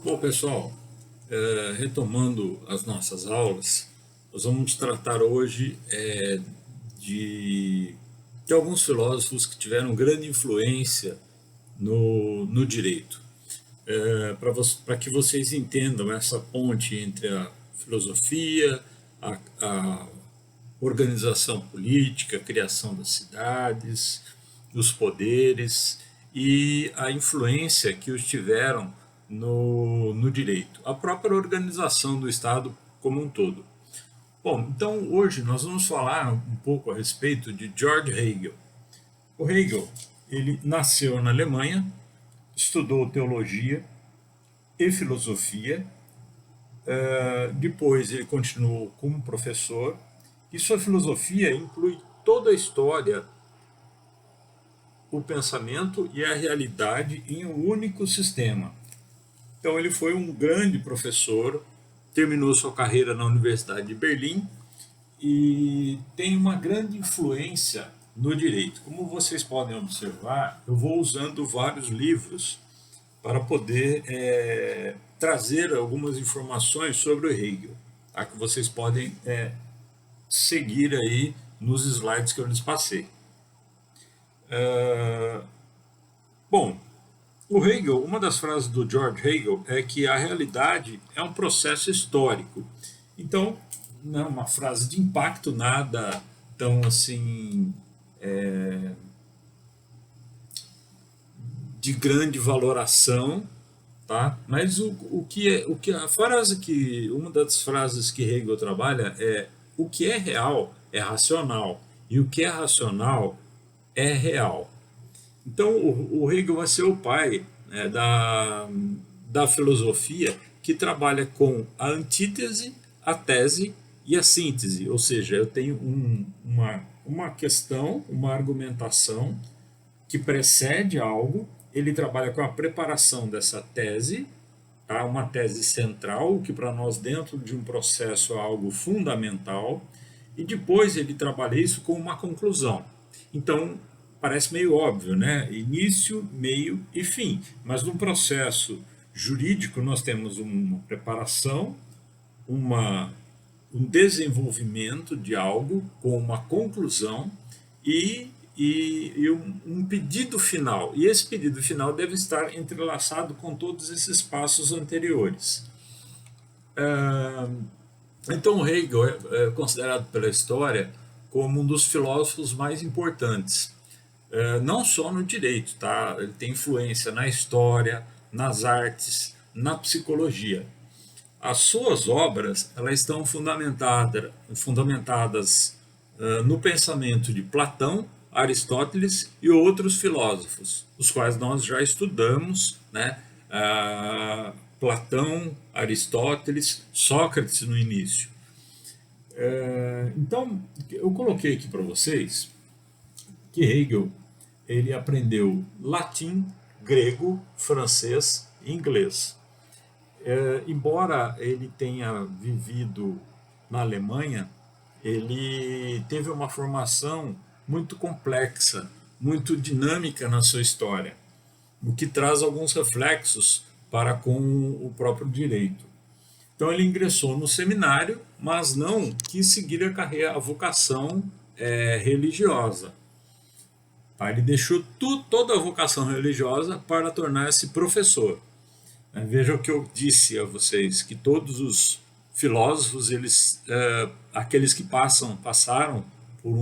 Bom, pessoal, retomando as nossas aulas, nós vamos tratar hoje de, de alguns filósofos que tiveram grande influência no direito. Para que vocês entendam essa ponte entre a filosofia, a organização política, a criação das cidades, os poderes e a influência que os tiveram no direito, a própria organização do Estado como um todo. Bom, então hoje nós vamos falar um pouco a respeito de George Hegel. O Hegel, ele nasceu na Alemanha, estudou teologia e filosofia, depois ele continuou como professor, e sua filosofia inclui toda a história, o pensamento e a realidade em um único sistema. Então ele foi um grande professor, terminou sua carreira na Universidade de Berlim e tem uma grande influência no direito. Como vocês podem observar, eu vou usando vários livros para poder trazer algumas informações sobre o Hegel, tá? Que vocês podem seguir aí nos slides que eu lhes passei. Bom, o Hegel, uma das frases do George Hegel é que a realidade é um processo histórico. Então, não é uma frase de impacto, nada tão assim de grande valoração, tá? Mas a frase que uma das frases que Hegel trabalha é: o que é real é racional e o que é racional é real. Então, o Hegel vai ser o pai, né, da filosofia que trabalha com a antítese, a tese e a síntese. Ou seja, eu tenho uma questão, uma argumentação que precede algo, ele trabalha com a preparação dessa tese, tá? Uma tese central, que para nós dentro de um processo é algo fundamental, e depois ele trabalha isso com uma conclusão. Então, parece meio óbvio, né? Início, meio e fim. Mas no processo jurídico nós temos uma preparação, um desenvolvimento de algo com uma conclusão e um pedido final. E esse pedido final deve estar entrelaçado com todos esses passos anteriores. Então, Hegel é considerado pela história como um dos filósofos mais importantes. Não só no direito, tá? Ele tem influência na história, nas artes, na psicologia. As suas obras elas estão fundamentadas no pensamento de Platão, Aristóteles e outros filósofos, os quais nós já estudamos, né? Platão, Aristóteles, Sócrates no início. Então, eu coloquei aqui para vocês que Hegel ele aprendeu latim, grego, francês e inglês. Embora ele tenha vivido na Alemanha, ele teve uma formação muito complexa, muito dinâmica na sua história, o que traz alguns reflexos para com o próprio direito. Então ele ingressou no seminário, mas não quis seguir a vocação religiosa. Tá? Ele deixou toda a vocação religiosa para tornar-se professor. Veja o que eu disse a vocês, que todos os filósofos, aqueles que passaram por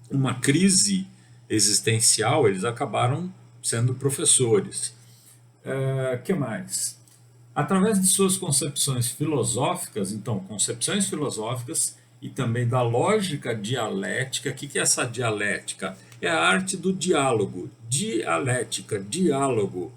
uma crise existencial, eles acabaram sendo professores. Que mais? Através de suas concepções filosóficas, então, concepções filosóficas e também da lógica dialética. O que é essa dialética? É a arte do diálogo, dialética, diálogo.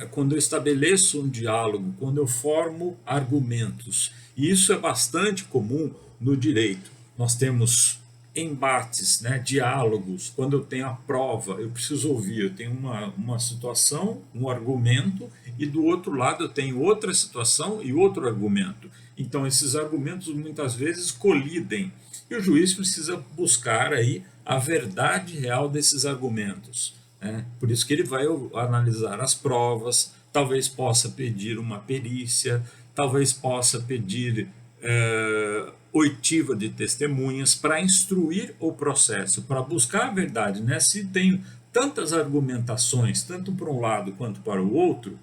Quando eu estabeleço um diálogo, quando eu formo argumentos. E isso é bastante comum no direito. Nós temos embates, né, diálogos. Quando eu tenho a prova, eu preciso ouvir. Eu tenho uma situação, um argumento, e do outro lado eu tenho outra situação e outro argumento. Então esses argumentos muitas vezes colidem. E o juiz precisa buscar aí a verdade real desses argumentos. né? Por isso que ele vai analisar as provas, talvez possa pedir uma perícia, talvez possa pedir oitiva de testemunhas para instruir o processo, para buscar a verdade, né? Se tem tantas argumentações, tanto para um lado quanto para o outro,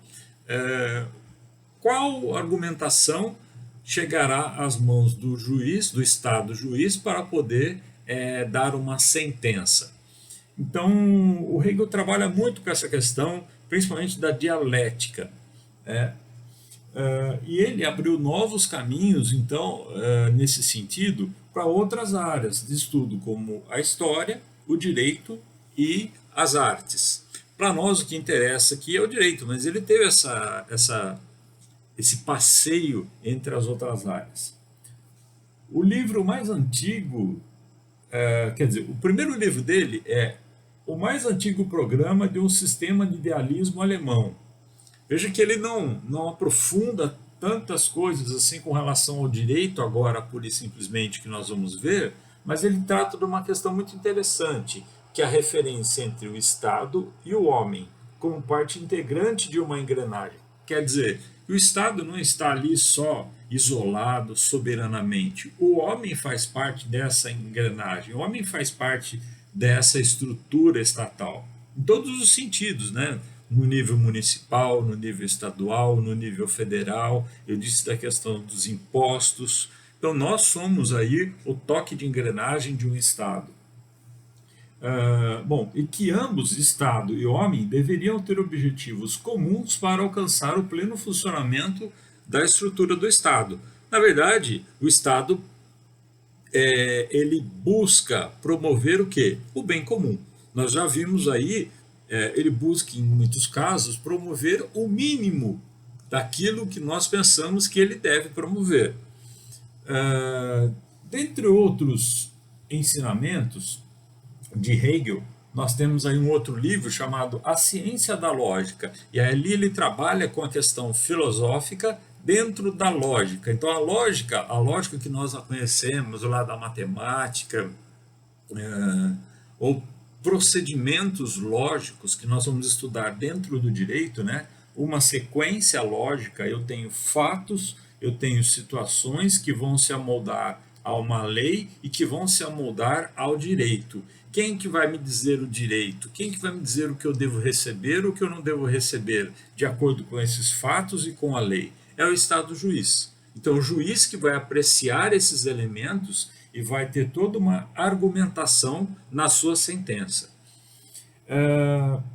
qual argumentação chegará às mãos do juiz, do Estado juiz, para poder dar uma sentença? Então, o Hegel trabalha muito com essa questão, principalmente da dialética, né? E ele abriu novos caminhos, então, nesse sentido, para outras áreas de estudo, como a história, o direito e as artes. Para nós, o que interessa aqui é o direito, mas ele teve esse passeio entre as outras áreas. O livro mais antigo, quer dizer, o primeiro livro dele é O Mais Antigo Programa de um Sistema de Idealismo Alemão. Veja que ele não aprofunda tantas coisas assim com relação ao direito agora, pura e simplesmente, que nós vamos ver, mas ele trata de uma questão muito interessante, que é a referência entre o Estado e o homem, como parte integrante de uma engrenagem. Quer dizer, o Estado não está ali só isolado soberanamente. O homem faz parte dessa engrenagem, o homem faz parte dessa estrutura estatal, em todos os sentidos, né? No nível municipal, no nível estadual, no nível federal. Eu disse da questão dos impostos. Então, nós somos aí o toque de engrenagem de um Estado. Bom, e que ambos, Estado e homem, deveriam ter objetivos comuns para alcançar o pleno funcionamento da estrutura do Estado. Na verdade, o Estado ele busca promover o quê? O bem comum. Nós já vimos aí, ele busca, em muitos casos, promover o mínimo daquilo que nós pensamos que ele deve promover. Dentre outros ensinamentos de Hegel, nós temos aí um outro livro chamado A Ciência da Lógica, e ali ele trabalha com a questão filosófica dentro da lógica. Então a lógica que nós conhecemos lá da matemática, ou procedimentos lógicos que nós vamos estudar dentro do direito, né? Uma sequência lógica, eu tenho fatos, eu tenho situações que vão se amoldar a uma lei e que vão se amoldar ao direito. Quem que vai me dizer o direito? Quem que vai me dizer o que eu devo receber ou o que eu não devo receber, de acordo com esses fatos e com a lei? É o Estado juiz. Então, o juiz que vai apreciar esses elementos e vai ter toda uma argumentação na sua sentença.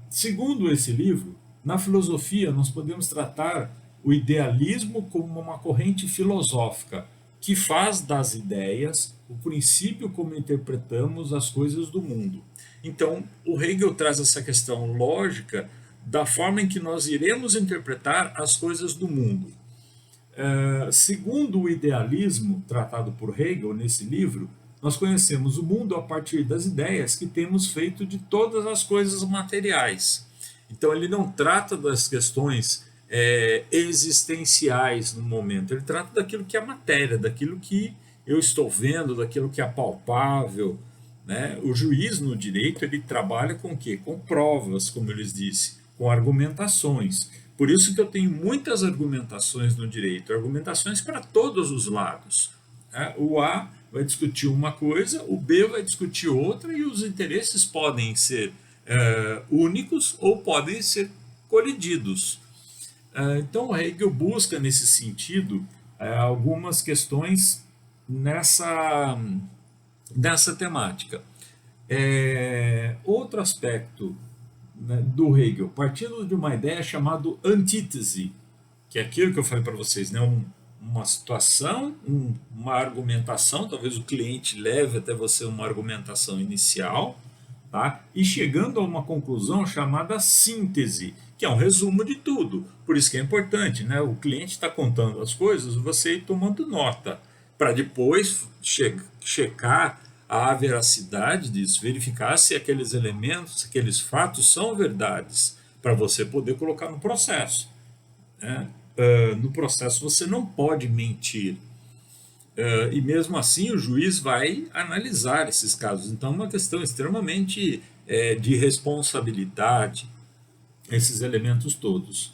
Segundo esse livro, na filosofia nós podemos tratar o idealismo como uma corrente filosófica que faz das ideias o princípio como interpretamos as coisas do mundo. Então, o Hegel traz essa questão lógica da forma em que nós iremos interpretar as coisas do mundo. Segundo o idealismo tratado por Hegel nesse livro, nós conhecemos o mundo a partir das ideias que temos feito de todas as coisas materiais. Então ele não trata das questões existenciais no momento, ele trata daquilo que é matéria, daquilo que eu estou vendo, daquilo que é palpável, né? O juiz no direito ele trabalha com o quê? Com provas, como eu lhes disse, com argumentações. Por isso que eu tenho muitas argumentações no direito, argumentações para todos os lados, né? O A vai discutir uma coisa, o B vai discutir outra, e os interesses podem ser únicos ou podem ser colididos. Então, Hegel busca, nesse sentido, algumas questões nessa temática. Outro aspecto, né, do Hegel, partindo de uma ideia chamada antítese, que é aquilo que eu falei para vocês, né, uma situação, uma argumentação, talvez o cliente leve até você uma argumentação inicial, tá? E chegando a uma conclusão chamada síntese, que é um resumo de tudo. Por isso que é importante, né? O cliente está contando as coisas, você ir tomando nota, para depois checar a veracidade disso, verificar se aqueles elementos, aqueles fatos são verdades, para você poder colocar no processo, né? No processo você não pode mentir. E mesmo assim o juiz vai analisar esses casos. Então é uma questão extremamente de responsabilidade, esses elementos todos,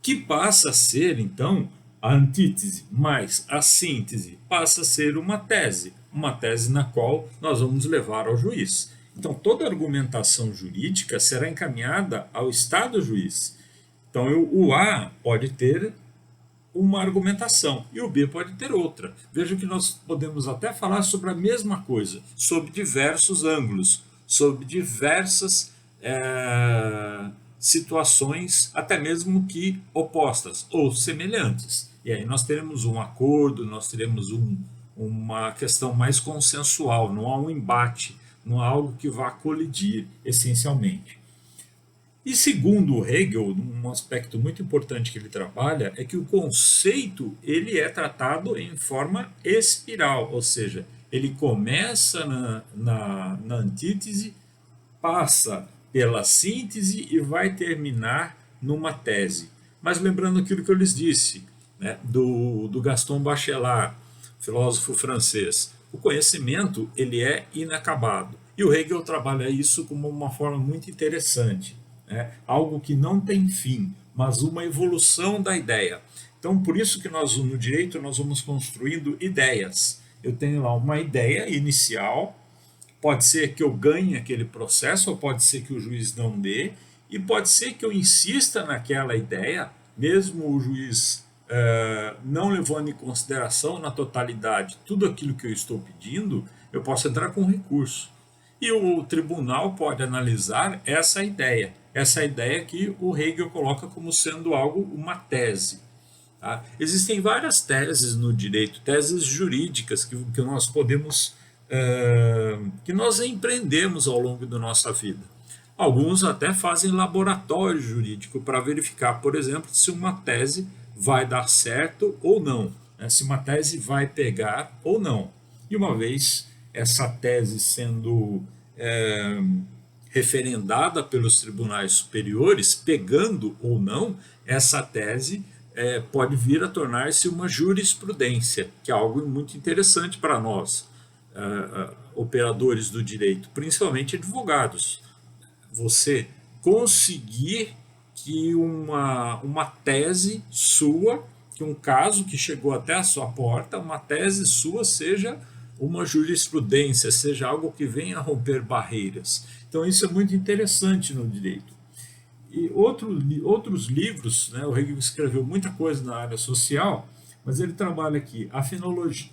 que passa a ser, então, a antítese mais a síntese passa a ser uma tese na qual nós vamos levar ao juiz. Então, toda argumentação jurídica será encaminhada ao Estado juiz. Então, o A pode ter uma argumentação e o B pode ter outra. Veja que nós podemos até falar sobre a mesma coisa, sob diversos ângulos, sob diversas situações, até mesmo que opostas ou semelhantes. E aí nós teremos um acordo, nós teremos uma questão mais consensual, não há um embate, não há algo que vá colidir essencialmente. E segundo Hegel, um aspecto muito importante que ele trabalha é que o conceito ele é tratado em forma espiral, ou seja, ele começa na antítese, passa pela síntese e vai terminar numa tese. Mas lembrando aquilo que eu lhes disse, né, do Gaston Bachelard, filósofo francês, o conhecimento ele é inacabado. E o Hegel trabalha isso como uma forma muito interessante. Algo que não tem fim, mas uma evolução da ideia. Então, por isso que nós no direito nós vamos construindo ideias. Eu tenho lá uma ideia inicial, pode ser que eu ganhe aquele processo, ou pode ser que o juiz não dê, e pode ser que eu insista naquela ideia, mesmo o juiz não levando em consideração na totalidade tudo aquilo que eu estou pedindo, eu posso entrar com recurso. E o tribunal pode analisar essa ideia que o Hegel coloca como sendo algo, uma tese. Tá? Existem várias teses no direito, teses jurídicas que nós podemos, que nós empreendemos ao longo da nossa vida. Alguns até fazem laboratório jurídico para verificar, por exemplo, se uma tese vai dar certo ou não, né? Se uma tese vai pegar ou não. E uma vez essa tese sendo referendada pelos tribunais superiores, pegando ou não, essa tese pode vir a tornar-se uma jurisprudência, que é algo muito interessante para nós, operadores do direito, principalmente advogados. Você conseguir que uma tese sua, que um caso que chegou até a sua porta, uma tese sua seja uma jurisprudência, seja algo que venha a romper barreiras. Então isso é muito interessante no direito. E outros livros, né, o Hegel escreveu muita coisa na área social, mas ele trabalha aqui a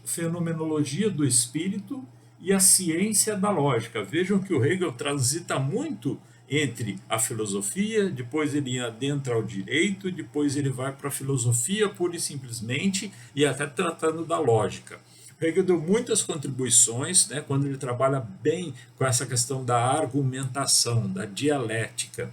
fenomenologia do espírito e a ciência da lógica. Vejam que o Hegel transita muito entre a filosofia, depois ele adentra ao direito, depois ele vai para a filosofia pura e simplesmente, e até tratando da lógica. Hegel deu muitas contribuições, né, quando ele trabalha bem com essa questão da argumentação, da dialética.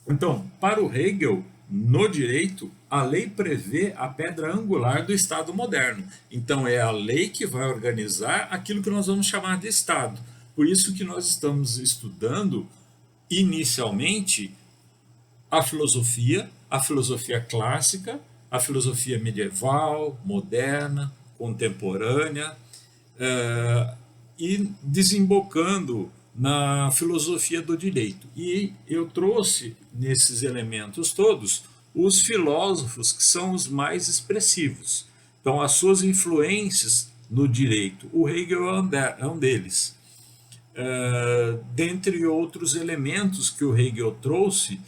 Então, para o Hegel, no direito, a lei prevê a pedra angular do Estado moderno. Então, é a lei que vai organizar aquilo que nós vamos chamar de Estado. Por isso que nós estamos estudando, inicialmente, a filosofia clássica, a filosofia medieval, moderna, contemporânea, e desembocando na filosofia do direito. E eu trouxe nesses elementos todos os filósofos que são os mais expressivos. Então, as suas influências no direito. O Hegel é um deles. Dentre outros elementos que o Hegel trouxe,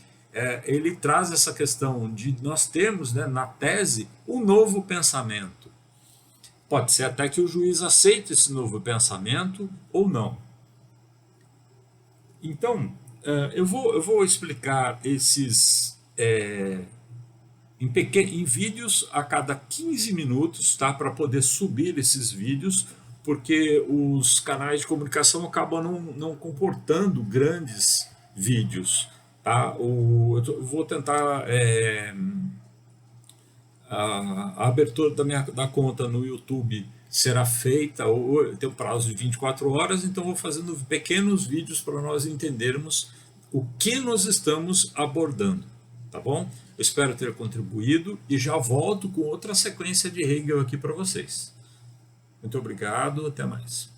ele traz essa questão de nós termos, né, na tese, um novo pensamento. Pode ser até que o juiz aceite esse novo pensamento ou não. Então, eu vou explicar esses em vídeos a cada 15 minutos, tá, para poder subir esses vídeos, porque os canais de comunicação acabam não comportando grandes vídeos. Tá? Eu vou tentar a abertura da conta no YouTube será feita, tem um prazo de 24 horas, então vou fazendo pequenos vídeos para nós entendermos o que nós estamos abordando, tá bom? Eu espero ter contribuído e já volto com outra sequência de Hegel aqui para vocês. Muito obrigado, até mais.